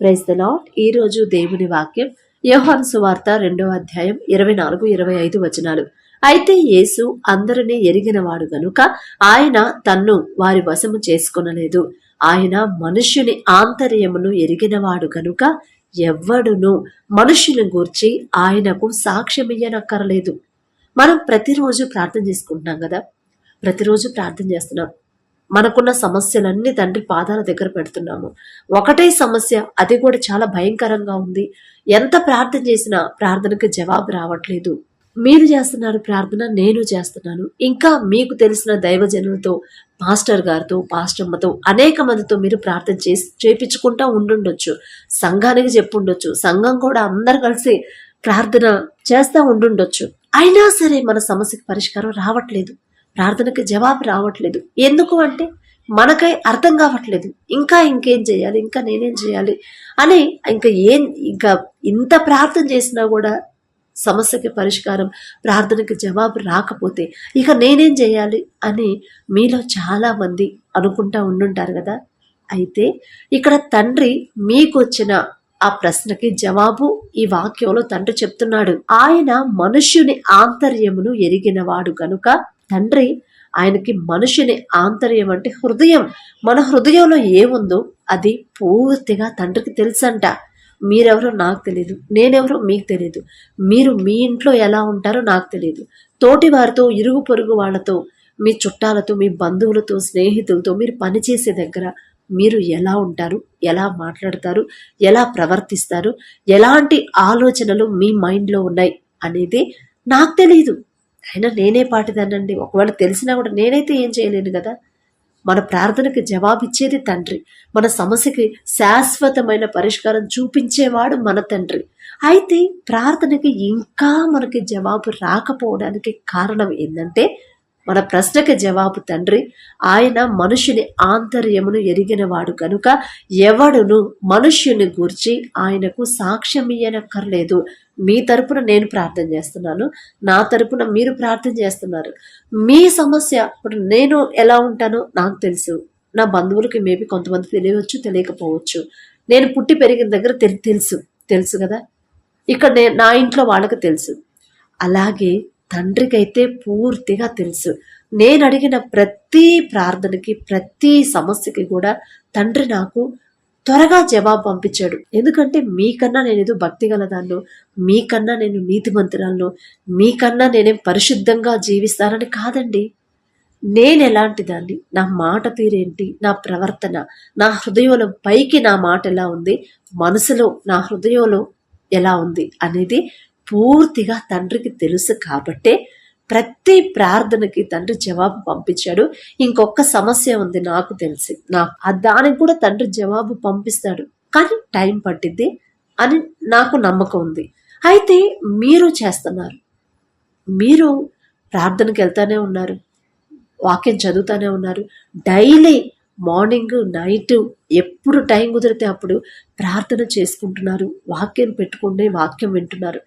Praise the lord. ఈ రోజు దేవుని వాక్యం యోహాను సువార్త 2వ అధ్యాయం 24-25 వచనాలు. అయితే యేసు అందరినీ ఎరిగినవాడు గనుక ఆయన తన్ను వారి వశము చేసుకొనలేదు. ఆయన మనుష్యుని ఆంతర్యమును ఎరిగినవాడు గనుక ఎవ్వడును మనుష్యుని గూర్చి ఆయనకు సాక్ష్యమియ్యనక్కరలేదు. మనం ప్రతిరోజు ప్రార్థన చేసుకుంటున్నాం కదా, ప్రతిరోజు ప్రార్థన చేస్తున్నాం. మనకున్న సమస్యలన్నీ తండ్రి పాదాల దగ్గర పెడుతున్నాము. ఒకటే సమస్య, అది కూడా చాలా భయంకరంగా ఉంది. ఎంత ప్రార్థన చేసినా ప్రార్థనకు జవాబు రావట్లేదు. మీరు చేస్తున్నారు ప్రార్థన, నేను చేస్తున్నాను. ఇంకా మీకు తెలిసిన దైవజనులతో, మాస్టర్ గారితో, పాస్టమ్మతో, అనేక మందితో మీరు ప్రార్థన చేపించుకుంటా ఉండుండొచ్చు. సంఘానికి చెప్పుండొచ్చు, సంఘం కూడా అందరు కలిసి ప్రార్థన చేస్తూ ఉండుండొచ్చు. అయినా సరే మన సమస్యకి పరిష్కారం రావట్లేదు, ప్రార్థనకి జవాబు రావట్లేదు. ఎందుకు అంటే మనకై అర్థం కావట్లేదు. ఇంకేం చేయాలి, ఇంకా నేనేం చేయాలి అని ఇంకా ఇంత ప్రార్థన చేసినా కూడా సమస్యకి పరిష్కారం, ప్రార్థనకి జవాబు రాకపోతే ఇక నేనేం చేయాలి అని మీలో చాలా మంది అనుకుంటా ఉండుంటారు కదా. అయితే ఇక్కడ తండ్రి మీకు వచ్చిన ఆ ప్రశ్నకి జవాబు ఈ వాక్యంలో తండ్రి చెప్తున్నాడు. ఆయన మనుష్యుని ఆంతర్యమును ఎరిగినవాడు గనుక, తండ్రి ఆయనకి మనుషుని ఆంతర్యం అంటే హృదయం, మన హృదయంలో ఏముందో అది పూర్తిగా తండ్రికి తెలుసంట. మీరెవరో నాకు తెలియదు, నేనెవరో మీకు తెలియదు, మీరు మీ ఇంట్లో ఎలా ఉంటారో నాకు తెలియదు, తోటి వారితో, ఇరుగు పొరుగు వాళ్ళతో, మీ చుట్టాలతో, మీ బంధువులతో, స్నేహితులతో, మీరు పనిచేసే దగ్గర మీరు ఎలా ఉంటారు, ఎలా మాట్లాడతారు, ఎలా ప్రవర్తిస్తారు, ఎలాంటి ఆలోచనలు మీ మైండ్లో ఉన్నాయి అనేది నాకు తెలియదు. అయినా నేనే పాటిదానండి. ఒకవేళ తెలిసినా కూడా నేనైతే ఏం చేయలేను కదా. మన ప్రార్థనకి జవాబిచ్చేది తండ్రి, మన సమస్యకి శాశ్వతమైన పరిష్కారం చూపించేవాడు మన తండ్రి. అయితే ప్రార్థనకి ఇంకా మనకి జవాబు రాకపోవడానికి కారణం ఏంటంటే, మన ప్రశ్నకి జవాబు తండ్రి ఆయన మనుషుని ఆంతర్యమును ఎరిగినవాడు కనుక ఎవడును మనుష్యుని గూర్చి ఆయనకు సాక్ష్యం ఇయ్యనక్కర్లేదు. మీ తరపున నేను ప్రార్థన చేస్తున్నాను, నా తరపున మీరు ప్రార్థన చేస్తున్నారు. మీ సమస్య, ఇప్పుడు నేను ఎలా ఉంటానో నాకు తెలుసు, నా బంధువులకి మేబీ కొంతమంది తెలియవచ్చు, తెలియకపోవచ్చు. నేను పుట్టి పెరిగిన దగ్గర తెలుసు కదా. ఇక్కడ నా ఇంట్లో వాళ్ళకి తెలుసు. అలాగే తండ్రికైతే పూర్తిగా తెలుసు. నేను అడిగిన ప్రతి ప్రార్థనకి, ప్రతి సమస్యకి కూడా తండ్రి నాకు త్వరగా జవాబు పంపించాడు. ఎందుకంటే మీకన్నా నేను ఏదో భక్తి గలదాన్నో, మీకన్నా నేను నీతిమంతురాలను, మీకన్నా నేనేం పరిశుద్ధంగా జీవిస్తానని కాదండి. నేను ఎలాంటి దాన్ని, నా మాట తీరేంటి, నా ప్రవర్తన, నా హృదయంలో పైకి నా మాట ఎలా ఉంది, మనసులో నా హృదయంలో ఎలా ఉంది అనేది పూర్తిగా తండ్రికి తెలుసు. కాబట్టే ప్రతి ప్రార్థనకి తండ్రి జవాబు పంపించాడు. ఇంకొక సమస్య ఉంది నాకు తెలిసి, దానికి కూడా తండ్రి జవాబు పంపిస్తాడు, కానీ టైం పట్టిద్ది అని నాకు నమ్మకం ఉంది. అయితే మీరు చేస్తున్నారు, మీరు ప్రార్థనకి వెళ్తానే ఉన్నారు, వాక్యం చదువుతానే ఉన్నారు, డైలీ మార్నింగ్ నైట్ ఎప్పుడు టైం కుదిరితే అప్పుడు ప్రార్థన చేసుకుంటున్నారు, వాక్యం పెట్టుకుంటే వాక్యం వింటున్నారు.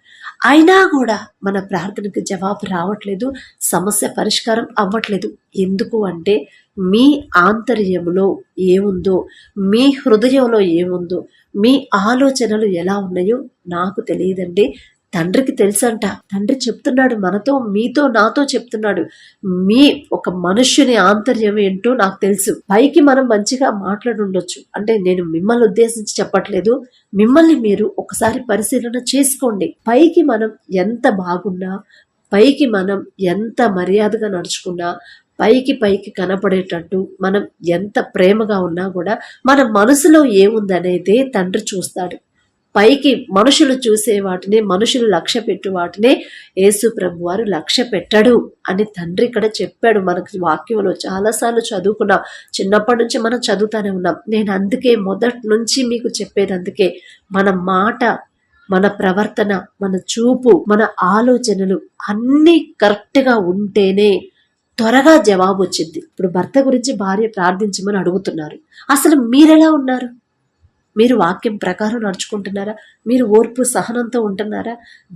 అయినా కూడా మన ప్రార్థనకి జవాబు రావట్లేదు, సమస్య పరిష్కారం అవ్వట్లేదు. ఎందుకు అంటే మీ ఆంతర్యములో ఏముందో, మీ హృదయంలో ఏముందో, మీ ఆలోచనలు ఎలా ఉన్నాయో నాకు తెలియదండి, తండ్రికి తెలుసంట. తండ్రి చెప్తున్నాడు మనతో, మీతో, నాతో చెప్తున్నాడు. మీ ఒక మనుష్యుని ఆంతర్యం ఏంటో నాకు తెలుసు. పైకి మనం మంచిగా మాట్లాడుండొచ్చు, అంటే నేను మిమ్మల్ని ఉద్దేశించి చెప్పట్లేదు, మిమ్మల్ని మీరు ఒకసారి పరిశీలన చేసుకోండి. పైకి మనం ఎంత బాగున్నా, పైకి మనం ఎంత మర్యాదగా నడుచుకున్నా, పైకి కనపడేటట్టు మనం ఎంత ప్రేమగా ఉన్నా కూడా మన మనసులో ఏముందనేదే తండ్రి చూస్తాడు. పైకి మనుషులు చూసే వాటిని, మనుషులు లక్ష్య పెట్టు వాటిని యేసు ప్రభు వారు లక్ష్య పెట్టడు అని తండ్రి ఇక్కడ చెప్పాడు. మనకు వాక్యంలో చాలాసార్లు చదువుకున్నాం, చిన్నప్పటి నుంచి మనం చదువుతానే ఉన్నాం. నేను అందుకే మొదటి నుంచి మీకు చెప్పేది అందుకే, మన మాట, మన ప్రవర్తన, మన చూపు, మన ఆలోచనలు అన్నీ కరెక్ట్గా ఉంటేనే త్వరగా జవాబు వచ్చింది. ఇప్పుడు భర్త గురించి భార్య ప్రార్థించమని అడుగుతున్నారు, అసలు మీరెలా ఉన్నారు? మీరు వాక్యం ప్రకారం నడుచుకుంటున్నారా? మీరు ఓర్పు సహనంతో ఉంటున్నారా?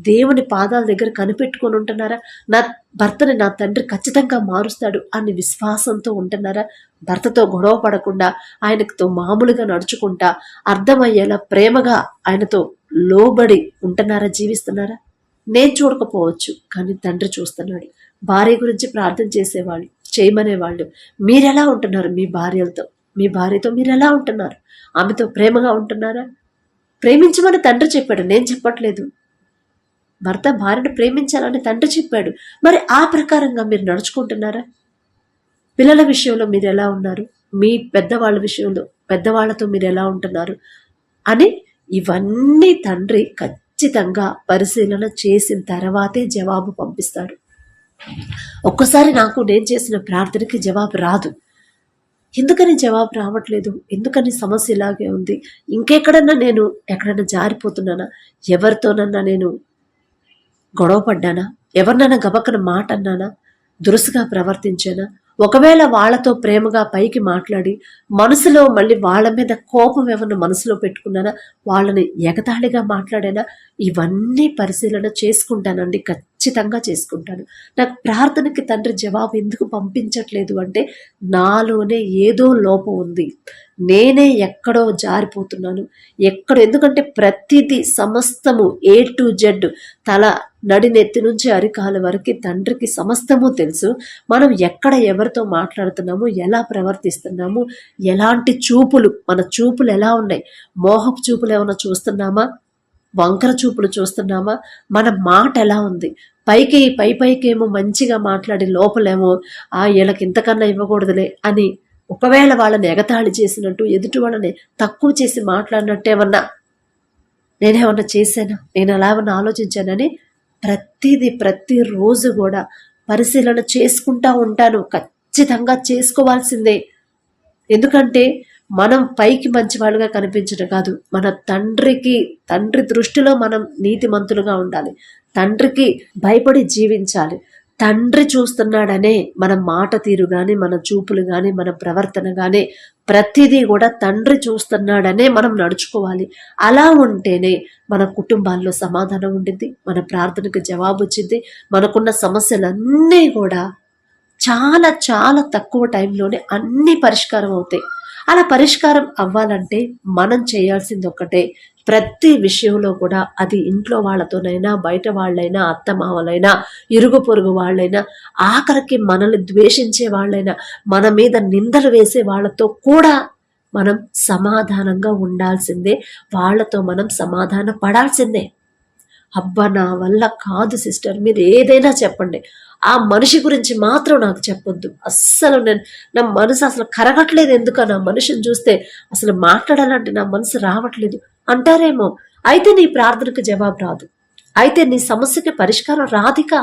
దేవుని పాదాల దగ్గర కనిపెట్టుకొని ఉంటున్నారా? నా భర్తని నా తండ్రి ఖచ్చితంగా మారుస్తాడు అని విశ్వాసంతో ఉంటున్నారా? భర్తతో గొడవ పడకుండా ఆయనతో మామూలుగా నడుచుకుంటా అర్థమయ్యేలా ప్రేమగా ఆయనతో లోబడి ఉంటున్నారా, జీవిస్తున్నారా? నేను చూడకపోవచ్చు, కానీ తండ్రి చూస్తున్నాడు. భార్య గురించి ప్రార్థన చేసేవాళ్ళు, చేయమనేవాళ్ళు మీరెలా ఉంటున్నారు? మీ భార్యతో మీరు ఎలా ఉంటున్నారు? ఆమెతో ప్రేమగా ఉంటున్నారా? ప్రేమించమని తండ్రి చెప్పాడు, నేను చెప్పట్లేదు. భర్త భార్యను ప్రేమించాలని తండ్రి చెప్పాడు. మరి ఆ ప్రకారంగా మీరు నడుచుకుంటున్నారా? పిల్లల విషయంలో మీరు ఎలా ఉన్నారు? మీ పెద్దవాళ్ళ విషయంలో పెద్దవాళ్లతో మీరు ఎలా ఉంటున్నారు అని ఇవన్నీ తండ్రి ఖచ్చితంగా పరిశీలన చేసిన తర్వాతే జవాబు పంపిస్తాడు. ఒక్కసారి నేను చేసిన ప్రార్థనకి జవాబు రాదు. ఎందుకని జవాబు రావట్లేదు? ఎందుకని సమస్య ఇలాగే ఉంది? ఇంకెక్కడన్నా నేను ఎక్కడన్నా జారిపోతున్నానా? ఎవరితోనన్నా నేను గొడవ పడ్డానా? ఎవరినైనా గబక్కన మాట అన్నానా? దురుసుగా ప్రవర్తించానా? ఒకవేళ వాళ్ళతో ప్రేమగా పైకి మాట్లాడి మనసులో మళ్ళీ వాళ్ళ మీద కోపం ఏమన్నా మనసులో పెట్టుకున్నానా? వాళ్ళని ఎగతాళిగా మాట్లాడానా? ఇవన్నీ పరిశీలన చేసుకుంటానండి, ఖచ్చితంగా చేసుకుంటాను. నాకు ప్రార్థనకి తండ్రి జవాబు ఎందుకు పంపించట్లేదు అంటే నాలోనే ఏదో లోపం ఉంది, నేనే ఎక్కడో జారిపోతున్నాను. ఎందుకంటే ప్రతిదీ సమస్తము A to Z, తల నడినెత్తి నుంచి అరికాల వరకు తండ్రికి సమస్తము తెలుసు. మనం ఎక్కడ ఎవరితో మాట్లాడుతున్నాము, ఎలా ప్రవర్తిస్తున్నాము, ఎలాంటి చూపులు, మన చూపులు ఎలా ఉన్నాయి? మోహపు చూపులు ఏమైనా చూస్తున్నామా? వంకర చూపులు చూస్తున్నామా? మన మాట ఎలా ఉంది? పైకేమో మంచిగా మాట్లాడి లోపలేమో వీళ్ళకి ఇంతకన్నా ఇవ్వకూడదులే అని ఒకవేళ వాళ్ళని ఎగతాళి చేసినట్టు, ఎదుటి వాళ్ళని తక్కువ చేసి మాట్లాడినట్టు నేనేమన్నా చేశానా? నేను అలా ఏమన్నా ఆలోచించానని ప్రతిరోజు కూడా పరిశీలన చేసుకుంటా ఉంటాను. ఖచ్చితంగా చేసుకోవాల్సిందే. ఎందుకంటే మనం పైకి మంచి వాళ్ళుగా కనిపించడం కాదు, మన తండ్రి దృష్టిలో మనం నీతిమంతులుగా ఉండాలి. తండ్రికి భయపడి జీవించాలి. తండ్రి చూస్తున్నాడనే మన మాట తీరు కానీ, మన చూపులు కానీ, మన ప్రవర్తన కానీ ప్రతిదీ కూడా తండ్రి చూస్తున్నాడనే మనం నడుచుకోవాలి. అలా ఉంటేనే మన కుటుంబాల్లో సమాధానం ఉండింది, మన ప్రార్థనకు జవాబు వచ్చింది. మనకున్న సమస్యలన్నీ కూడా చాలా చాలా తక్కువ టైంలోనే అన్నీ పరిష్కారం అవుతాయి. అలా పరిష్కారం అవ్వాలంటే మనం చేయాల్సింది ఒక్కటే, ప్రతి విషయంలో కూడా అది ఇంట్లో వాళ్ళతోనైనా, బయట వాళ్ళైనా, అత్తమామలైనా, ఇరుగు పొరుగు వాళ్ళైనా, ఆఖరికి మనల్ని ద్వేషించే వాళ్ళైనా, మన మీద నిందలు వేసే వాళ్ళతో కూడా మనం సమాధానంగా ఉండాల్సిందే. వాళ్ళతో మనం సమాధాన పడాల్సిందే. అబ్బా నా వల్ల కాదు సిస్టర్, మీరు ఏదైనా చెప్పండి, ఆ మనిషి గురించి మాత్రం నాకు చెప్పొద్దు. అస్సలు నా మనసు అసలు కరగట్లేదు, ఎందుక నా మనిషిని చూస్తే అసలు మాట్లాడాలంటే నా మనసు రావట్లేదు అంటారేమో. అయితే నీ ప్రార్థనకు జవాబు రాదు, అయితే నీ సమస్యకి పరిష్కారం రాదిక.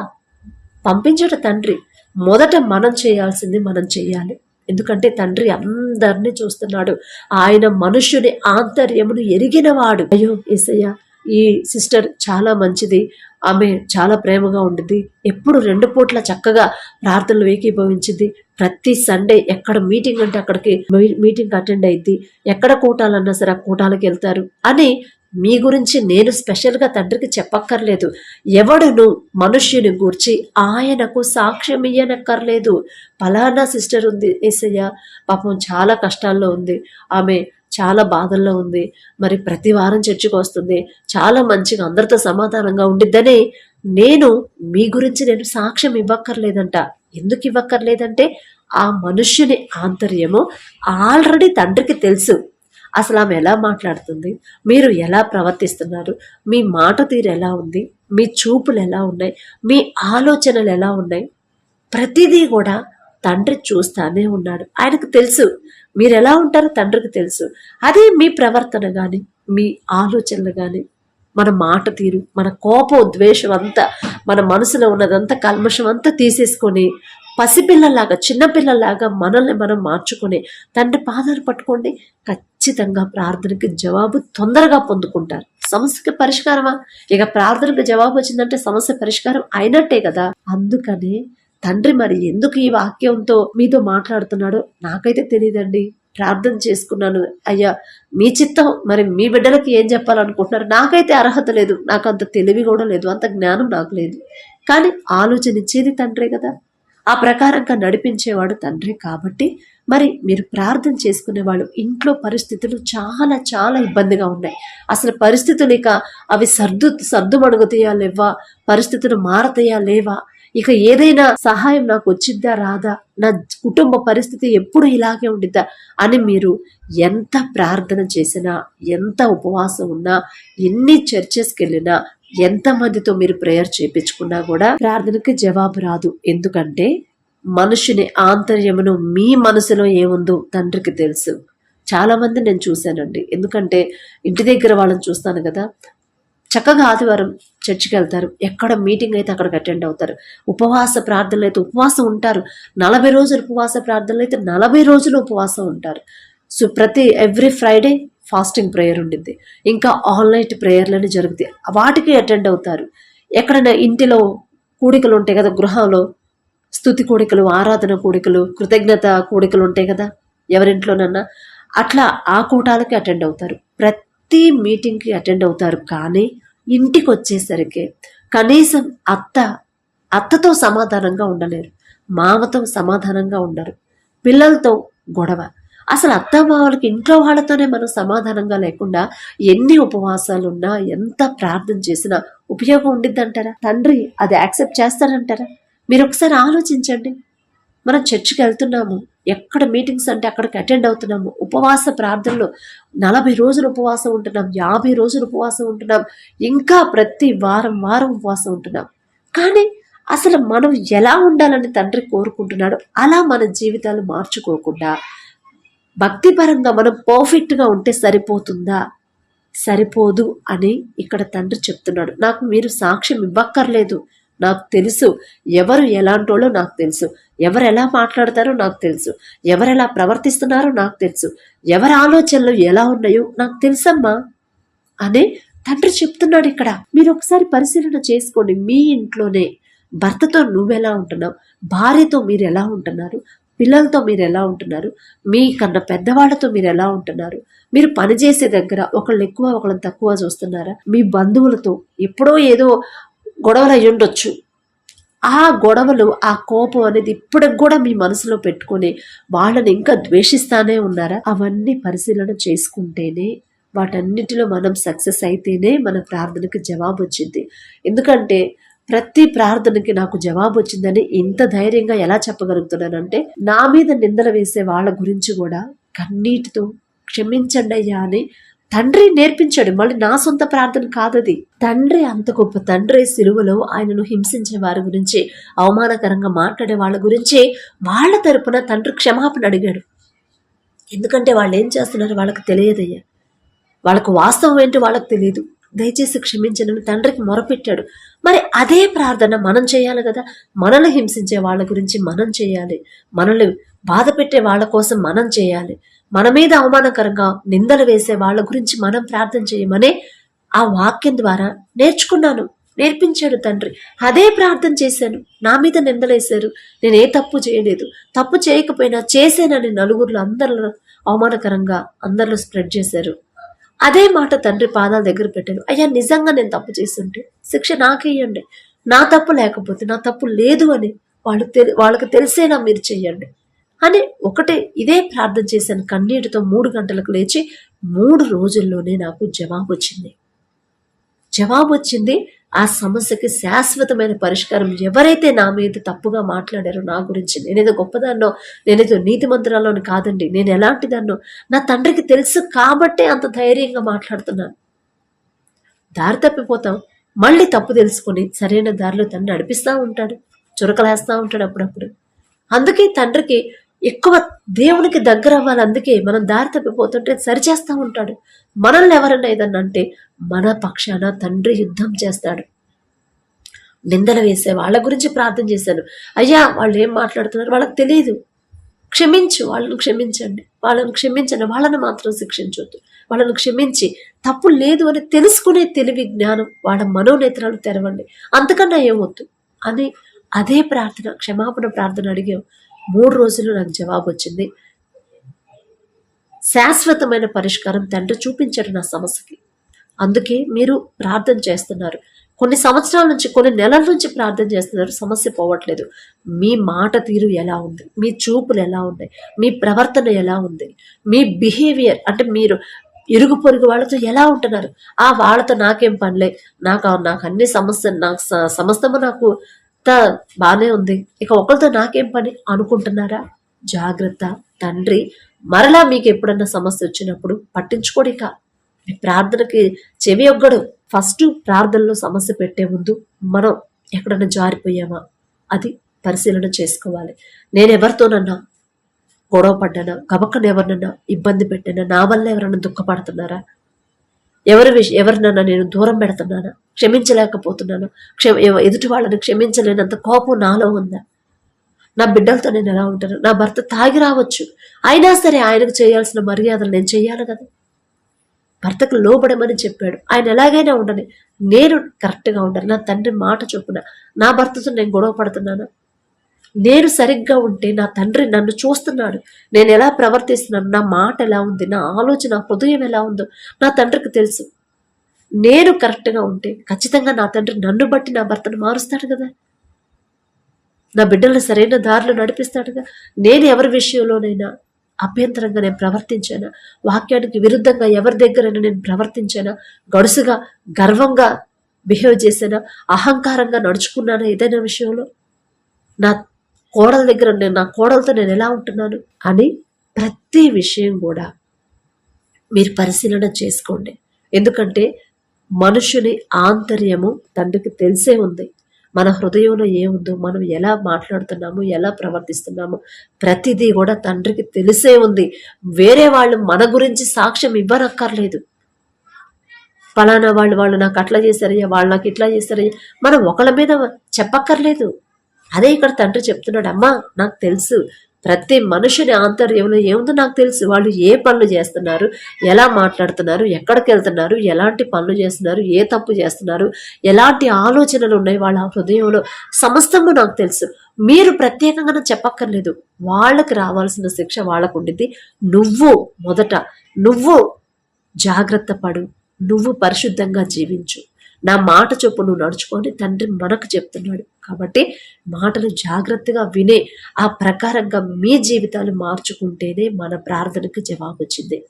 పంపించట తండ్రి. మొదట మనం చేయాల్సింది మనం చేయాలి. ఎందుకంటే తండ్రి అందరినీ చూస్తున్నాడు. ఆయన మనుష్యుని ఆంతర్యమును ఎరిగినవాడు. అయ్యో యేసయ్య, ఈ సిస్టర్ చాలా మంచిది, ఆమె చాలా ప్రేమగా ఉండిద్ది, ఎప్పుడు 2 పూట్ల చక్కగా ప్రార్థనలు ఏకీభవించింది, ప్రతి సండే ఎక్కడ మీటింగ్ అంటే అక్కడికి మీటింగ్ అటెండ్ అయింది, ఎక్కడ కూటాలన్నా సరే ఆ కూటాలకు వెళ్తారు అని మీ గురించి నేను స్పెషల్గా తండ్రికి చెప్పక్కర్లేదు. ఎవడును మనుష్యుని గూర్చి ఆయనకు సాక్ష్యం ఇయ్యనక్కర్లేదు. పలానా సిస్టర్ ఉంది యేసయ్య, పాపం చాలా కష్టాల్లో ఉంది, ఆమె చాలా బాధల్లో ఉంది, మరి ప్రతి వారం చర్చికి వస్తుంది, చాలా మంచిగా అందరితో సమాధానంగా ఉండిద్దని నేను మీ గురించి నేను సాక్ష్యం ఇవ్వక్కర్లేదంట. ఎందుకు ఇవ్వక్కర్లేదంటే ఆ మనుష్యుని ఆంతర్యము ఆల్రెడీ తండ్రికి తెలుసు. అసలు ఆమె ఎలా మాట్లాడుతుంది, మీరు ఎలా ప్రవర్తిస్తున్నారు, మీ మాట తీరు ఎలా ఉంది, మీ చూపులు ఎలా ఉన్నాయి, మీ ఆలోచనలు ఎలా ఉన్నాయి, ప్రతిదీ కూడా తండ్రి చూస్తానే ఉన్నాడు. ఆయనకు తెలుసు మీరు ఎలా ఉంటారో తండ్రికి తెలుసు. అదే మీ ప్రవర్తన కానీ, మీ ఆలోచనలు కానీ, మన మాట తీరు, మన కోపం ద్వేషం అంతా, మన మనసులో ఉన్నదంతా కల్మషం అంతా తీసేసుకొని పసిపిల్లలాగా, చిన్నపిల్లలాగా మనల్ని మనం మార్చుకొని తండ్రి పాదాలు పట్టుకోండి. ఖచ్చితంగా ప్రార్థనకి జవాబు తొందరగా పొందుకుంటారు. సమస్యకి పరిష్కారమా? ఇక ప్రార్థనకు జవాబు వచ్చిందంటే సమస్య పరిష్కారం అయినట్టే కదా. అందుకనే తండ్రి మరి ఎందుకు ఈ వాక్యంతో మీతో మాట్లాడుతున్నాడో నాకైతే తెలియదండి. ప్రార్థన చేసుకున్నాను అయ్యా, మీ చిత్తం, మరి మీ బిడ్డలకి ఏం చెప్పాలనుకుంటున్నారు? నాకైతే అర్హత లేదు, నాకు అంత తెలివి కూడా లేదు, అంత జ్ఞానం నాకు లేదు. కానీ ఆలోచన ఇచ్చేది తండ్రే కదా, ఆ ప్రకారంగా నడిపించేవాడు తండ్రి. కాబట్టి మరి మీరు ప్రార్థన చేసుకునే వాళ్ళు, ఇంట్లో పరిస్థితులు చాలా చాలా ఇబ్బందిగా ఉన్నాయి. అసలు పరిస్థితులు ఇక అవి సర్దుమణుగుతాయా లేవా, పరిస్థితులు మారతాయా లేవా, ఇక ఏదైనా సహాయం నాకు వచ్చిద్దా రాదా, నా కుటుంబ పరిస్థితి ఎప్పుడు ఇలాగే ఉండిద్దా అని మీరు ఎంత ప్రార్థన చేసినా, ఎంత ఉపవాసం ఉన్నా, ఎన్ని చర్చెస్కి వెళ్ళినా, ఎంతమందితో మీరు ప్రేయర్ చేయించుకున్నా కూడా ప్రార్థనకి జవాబు రాదు. ఎందుకంటే మనుషుని ఆంతర్యమును, మీ మనసులో ఏముందో తండ్రికి తెలుసు. చాలా మంది నేను చూశానండి. ఎందుకంటే ఇంటి దగ్గర వాళ్ళని చూస్తాను కదా, చక్కగా ఆదివారం చర్చికి వెళ్తారు, ఎక్కడ మీటింగ్ అయితే అక్కడికి అటెండ్ అవుతారు, ఉపవాస ప్రార్థనలు అయితే ఉపవాసం ఉంటారు, 40 రోజులు ఉపవాస ప్రార్థనలు అయితే 40 రోజులు ఉపవాసం ఉంటారు. So every Friday fasting prayer ఉండిద్ది, ఇంకా ఆల్ నైట్ ప్రేయర్లని జరుగుతాయి, వాటికి అటెండ్ అవుతారు. ఎక్కడైనా ఇంటిలో కూడికలు ఉంటాయి కదా, గృహంలో స్తుతి కూడికలు, ఆరాధన కూడికలు, కృతజ్ఞత కూడికలు ఉంటాయి కదా ఎవరింట్లోనన్నా, అట్లా ఆ కూటాలకి అటెండ్ అవుతారు, ప్రతి మీటింగ్కి అటెండ్ అవుతారు. కానీ ఇంటికి వచ్చేసరికి కనీసం అత్తతో సమాధానంగా ఉండలేరు, మామతో సమాధానంగా ఉండరు, పిల్లలతో గొడవ. అసలు అత్తమామలకి ఇంట్లో వాళ్ళతోనే మనం సమాధానంగా లేకుండా ఎన్ని ఉపవాసాలున్నా, ఎంత ప్రార్థన చేసినా ఉపయోగం ఉండిద్దంటారా? తండ్రి అది యాక్సెప్ట్ చేస్తారంటారా? మీరు ఒకసారి ఆలోచించండి. మనం చర్చికి వెళ్తున్నాము, ఎక్కడ మీటింగ్స్ అంటే అక్కడికి అటెండ్ అవుతున్నాము, ఉపవాస ప్రార్థనలు 40 రోజులు ఉపవాసం ఉంటున్నాం, 50 రోజులు ఉపవాసం ఉంటున్నాం, ఇంకా ప్రతి వారం ఉపవాసం ఉంటున్నాం. కానీ అసలు మనం ఎలా ఉండాలని తండ్రి కోరుకుంటున్నాడో అలా మన జీవితాలు మార్చుకోకుండా భక్తిపరంగా మనం పర్ఫెక్ట్గా ఉంటే సరిపోతుందా? సరిపోదు అని ఇక్కడ తండ్రి చెప్తున్నాడు. నాకు మీరు సాక్ష్యం ఇవ్వక్కర్లేదు, నాకు తెలుసు ఎవరు ఎలాంటోళ్ళో నాకు తెలుసు, ఎవరు ఎలా మాట్లాడతారో నాకు తెలుసు, ఎవరు ఎలా ప్రవర్తిస్తున్నారో నాకు తెలుసు, ఎవరి ఆలోచనలు ఎలా ఉన్నాయో నాకు తెలుసమ్మా అని తండ్రి చెప్తున్నాడు ఇక్కడ. మీరు ఒకసారి పరిశీలన చేసుకోండి. మీ ఇంట్లోనే భర్తతో నువ్వెలా ఉంటున్నావు, భార్యతో మీరు ఎలా ఉంటున్నారు, పిల్లలతో మీరు ఎలా ఉంటున్నారు, మీ కన్నా పెద్దవాళ్ళతో మీరు ఎలా ఉంటున్నారు, మీరు పనిచేసే దగ్గర ఒకళ్ళు ఎక్కువ ఒకళ్ళని తక్కువ చూస్తున్నారా, మీ బంధువులతో ఎప్పుడో ఏదో గొడవలు అయ్యి ఉండొచ్చు, ఆ గొడవలు, ఆ కోపం అనేది ఇప్పటికి కూడా మీ మనసులో పెట్టుకొని వాళ్ళని ఇంకా ద్వేషిస్తానే ఉన్నారా? అవన్నీ పరిశీలన చేసుకుంటేనే, వాటన్నిటిలో మనం సక్సెస్ అయితేనే మన ప్రార్థనకి జవాబు వచ్చింది. ఎందుకంటే ప్రతి ప్రార్థనకి నాకు జవాబు వచ్చిందని ఇంత ధైర్యంగా ఎలా చెప్పగలుగుతున్నానంటే, నా మీద నిందలు వేసే వాళ్ళ గురించి కూడా కన్నీటితో క్షమించండి అయ్యా అని తండ్రి నేర్పించాడు. మళ్ళీ నా సొంత ప్రార్థన కాదది. తండ్రి అంత గొప్ప తండ్రి సిలువలో ఆయనను హింసించే వారి గురించి, అవమానకరంగా మాట్లాడే వాళ్ళ గురించి వాళ్ళ తరపున తండ్రి క్షమాపణ అడిగాడు. ఎందుకంటే వాళ్ళు ఏం చేస్తున్నారో వాళ్ళకి తెలియదయ్యా, వాళ్ళకు వాస్తవం ఏంటో వాళ్ళకి తెలియదు, దయచేసి క్షమించనని తండ్రికి మొరపెట్టాడు. మరి అదే ప్రార్థన మనం చేయాలి కదా. మనల్ని హింసించే వాళ్ళ గురించి మనం చేయాలి, మనల్ని బాధ పెట్టే వాళ్ళ కోసం మనం చేయాలి, మన మీద అవమానకరంగా నిందలు వేసే వాళ్ళ గురించి మనం ప్రార్థన చేయమనే ఆ వాక్యం ద్వారా నేర్పించాడు తండ్రి. అదే ప్రార్థన చేశాను. నా మీద నిందలేశారు, నేను ఏ తప్పు చేయలేదు, తప్పు చేయకపోయినా చేశానని నలుగురిలో అందరిలో అవమానకరంగా అందరిలో స్ప్రెడ్ చేశారు. అదే మాట తండ్రి పాదాల దగ్గర పెట్టాను. అయ్యా, నిజంగా నేను తప్పు చేస్తుంటే శిక్ష నాకేయండి, నా తప్పు లేకపోతే, నా తప్పు లేదు అని వాళ్ళకి తెలిసేనా మీరు చెయ్యండి అని ఒకటే ఇదే ప్రార్థన చేశాను. కన్నీటితో 3 గంటలకు లేచి 3 రోజుల్లోనే నాకు జవాబు వచ్చింది. ఆ సమస్యకి శాశ్వతమైన పరిష్కారం. ఎవరైతే నా మీద తప్పుగా మాట్లాడారో, నా గురించి, నేనేదో గొప్పదాన్నో, నేనేదో నీతిమంతురాలోని కాదండి, నేను ఎలాంటిదాన్నో నా తండ్రికి తెలుసు కాబట్టే అంత ధైర్యంగా మాట్లాడుతున్నాను. దారి తప్పిపోతాం, మళ్ళీ తప్పు తెలుసుకొని సరైన దారిలో తండ్రి నడిపిస్తూ ఉంటాడు, చురకలేస్తూ ఉంటాడు అప్పుడప్పుడు. అందుకే తండ్రికి ఎక్కువ దేవునికి దగ్గర అవ్వాలి. అందుకే మనం దారి తప్పిపోతుంటే సరిచేస్తూ ఉంటాడు. మనల్ని ఎవరన్నా ఏదన్నా అంటే మన పక్షాన తండ్రి యుద్ధం చేస్తాడు. నిందలు వేసే వాళ్ళ గురించి ప్రార్థన చేశాను. అయ్యా, వాళ్ళు ఏం మాట్లాడుతున్నారు వాళ్ళకి తెలియదు, క్షమించు, వాళ్ళను క్షమించండి, వాళ్ళని మాత్రం శిక్షించొద్దు, వాళ్ళను క్షమించి తప్పు లేదు అని తెలుసుకునే తెలివి, జ్ఞానం, వాళ్ళ మనోనేత్రాలు తెరవండి, అంతకన్నా ఏమొద్దు అని అదే ప్రార్థన, క్షమాపణ ప్రార్థన అడిగాం. 3 రోజులు నాకు జవాబు వచ్చింది. శాశ్వతమైన పరిష్కారం తండ్రి చూపించాడు నా సమస్యకి. అందుకే మీరు ప్రార్థన చేస్తున్నారు. కొన్ని సంవత్సరాల నుంచి, కొన్ని నెలల నుంచి ప్రార్థన చేస్తున్నారు, సమస్య పోవట్లేదు. మీ మాట తీరు ఎలా ఉంది, మీ చూపులు ఎలా ఉన్నాయి, మీ ప్రవర్తన ఎలా ఉంది, మీ బిహేవియర్ అంటే మీరు ఇరుగు పొరుగు వాళ్ళతో ఎలా ఉంటున్నారు, వాళ్ళతో నాకేం పనిలే, నాకు అన్ని సమస్య, నాకు సమస్తము నాకు బానే ఉంది, ఇక ఒకరితో నాకేం పని అనుకుంటున్నారా? జాగ్రత్త. తండ్రి మరలా మీకు ఎప్పుడన్నా సమస్య వచ్చినప్పుడు పట్టించుకోడు. ఇక మీ ప్రార్థనకి చెవి ఒగ్గడు. ఫస్ట్ ప్రార్థనలో సమస్య పెట్టే ముందు మనం ఎక్కడన్నా జారిపోయామా అది పరిశీలన చేసుకోవాలి. నేను ఎవరితోనన్నా గొడవ పడ్డానా, గబక్కన ఎవరినన్నా ఇబ్బంది పెట్టానా, నా వల్ల ఎవరన్నా దుఃఖపడుతున్నారా, ఎవరినన్నా నేను దూరం పెడుతున్నానా, క్షమించలేకపోతున్నాను, ఎదుటి వాళ్ళని క్షమించలేనంత కోపం నాలో ఉందా, నా బిడ్డలతో నేను ఎలా ఉంటాను, నా భర్త తాగి రావచ్చు, అయినా సరే ఆయనకు చేయాల్సిన మర్యాదలు నేను చెయ్యాలి కదా. భర్తకు లోబడమని చెప్పాడు, ఆయన ఎలాగైనా ఉండని, నేను కరెక్ట్గా ఉండాలి. నా తండ్రి మాట చొప్పున నా భర్తతో నేను గొడవ పడుతున్నాను, నేను సరిగ్గా ఉంటే నా తండ్రి నన్ను చూస్తున్నాడు, నేను ఎలా ప్రవర్తిస్తున్నాను, నా మాట ఎలా ఉంది, నా ఆలోచన, హృదయం ఎలా ఉందో నా తండ్రికి తెలుసు. నేను కరెక్ట్గా ఉంటే ఖచ్చితంగా నా తండ్రి నన్ను బట్టి నా భర్తను మారుస్తాడు కదా, నా బిడ్డలను సరైన దారిలో నడిపిస్తాడుగా. నేను ఎవరి విషయంలోనైనా అభ్యంతరంగా నేను ప్రవర్తించానా, వాక్యానికి విరుద్ధంగా ఎవరి దగ్గరైనా నేను ప్రవర్తించానా, గడుసుగా గర్వంగా బిహేవ్ చేశానా, అహంకారంగా నడుచుకున్నానా, ఏదైనా విషయంలో నా కోడల దగ్గర నా కోడలతో నేను ఎలా ఉంటున్నాను అని ప్రతి విషయం కూడా మీరు పరిశీలన చేసుకోండి. ఎందుకంటే మనుషుని ఆంతర్యము తండ్రికి తెలిసే ఉంది. మన హృదయంలో ఏముందో, మనం ఎలా మాట్లాడుతున్నాము, ఎలా ప్రవర్తిస్తున్నాము, ప్రతిదీ కూడా తండ్రికి తెలిసే ఉంది. వేరే వాళ్ళు మన గురించి సాక్ష్యం ఇవ్వనక్కర్లేదు. ఫలానా వాళ్ళు నాకు అట్లా చేశారయ్యా, వాళ్ళు నాకు ఇట్లా చేశారయ్యా, మనం ఒకళ్ళ మీద చెప్పక్కర్లేదు. అదే ఇక్కడ తండ్రి చెప్తున్నాడు, అమ్మా నాకు తెలుసు, ప్రతి మనుషుని ఆంతర్యంలో ఏముందో నాకు తెలుసు. వాళ్ళు ఏ పనులు చేస్తున్నారు, ఎలా మాట్లాడుతున్నారు, ఎక్కడికి వెళ్తున్నారు, ఎలాంటి పనులు చేస్తున్నారు, ఏ తప్పు చేస్తున్నారు, ఎలాంటి ఆలోచనలు ఉన్నాయి వాళ్ళ హృదయంలో, సమస్తము నాకు తెలుసు. మీరు ప్రత్యేకంగా చెప్పక్కర్లేదు. వాళ్ళకి రావాల్సిన శిక్ష వాళ్ళకు ఉండింది. నువ్వు జాగ్రత్త పడు, నువ్వు పరిశుద్ధంగా జీవించు, నా మాట చొప్పు నువ్వు నడుచుకొని తండ్రి మనకు చెప్తున్నాడు. కాబట్టి మాటలు జాగ్రత్తగా వినే ఆ ప్రకారంగా మీ జీవితాలు మార్చుకుంటేనే మన ప్రార్థనకు జవాబు వచ్చింది.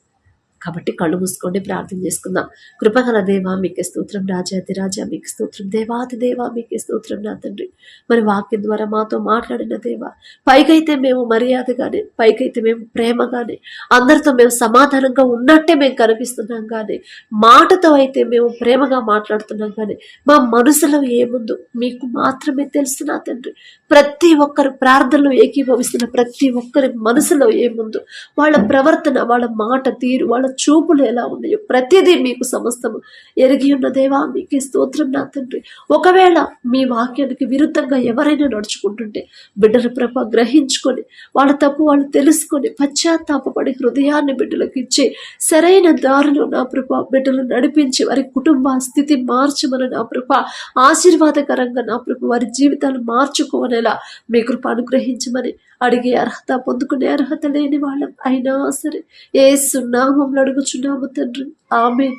కాబట్టి కళ్ళు మూసుకోండి, ప్రార్థన చేసుకుందాం. కృపగల దేవా మీకే స్తోత్రం, రాజాది రాజా మీకు స్తోత్రం, దేవాది దేవా మీకే స్తోత్రం నా తండ్రి. మరి వాక్యం ద్వారా మాతో మాట్లాడిన దేవా, పైకైతే మేము మర్యాదగానే, పైకైతే మేము ప్రేమగానే, అందరితో మేము సమాధానంగా ఉన్నట్టే మేము కనిపిస్తున్నాం కానీ, మాటతో అయితే మేము ప్రేమగా మాట్లాడుతున్నాం కానీ, మా మనసులో ఏముందో మీకు మాత్రమే తెలుసు నా తండ్రి. ప్రతి ఒక్కరు ప్రార్థనలో ఏకీభవిస్తున్న ప్రతి ఒక్కరి మనసులో ఏముందో, వాళ్ళ ప్రవర్తన, వాళ్ళ మాట తీరు, వాళ్ళ చూపులు ఎలా ఉన్నాయో ప్రతిదీ మీకు సమస్తము ఎరిగి ఉన్న దేవా మీకే స్తోత్రం నా తండ్రి. ఒకవేళ మీ వాక్యానికి విరుద్ధంగా ఎవరైనా నడుచుకుంటుంటే బిడ్డల ప్రభ గ్రహించుకొని, వాళ్ళ తప్పు వాళ్ళు తెలుసుకొని, పశ్చాత్తాపడి హృదయాన్ని బిడ్డలకు ఇచ్చి సరైన దారిలో నా ప్రభ బిడ్డలు నడిపించి వారి కుటుంబ స్థితి మార్చమని నా ప్రభ, ఆశీర్వాదకరంగా నా ప్రభ వారి జీవితాలు మార్చుకోనేలా మీ కృప అనుగ్రహించమని అడిగే అర్హత, పొందుకునే అర్హత లేని వాళ్ళం అయినా సరే యేసు నామములో అడుగుచున్నాము తండ్రి. ఆమేన్.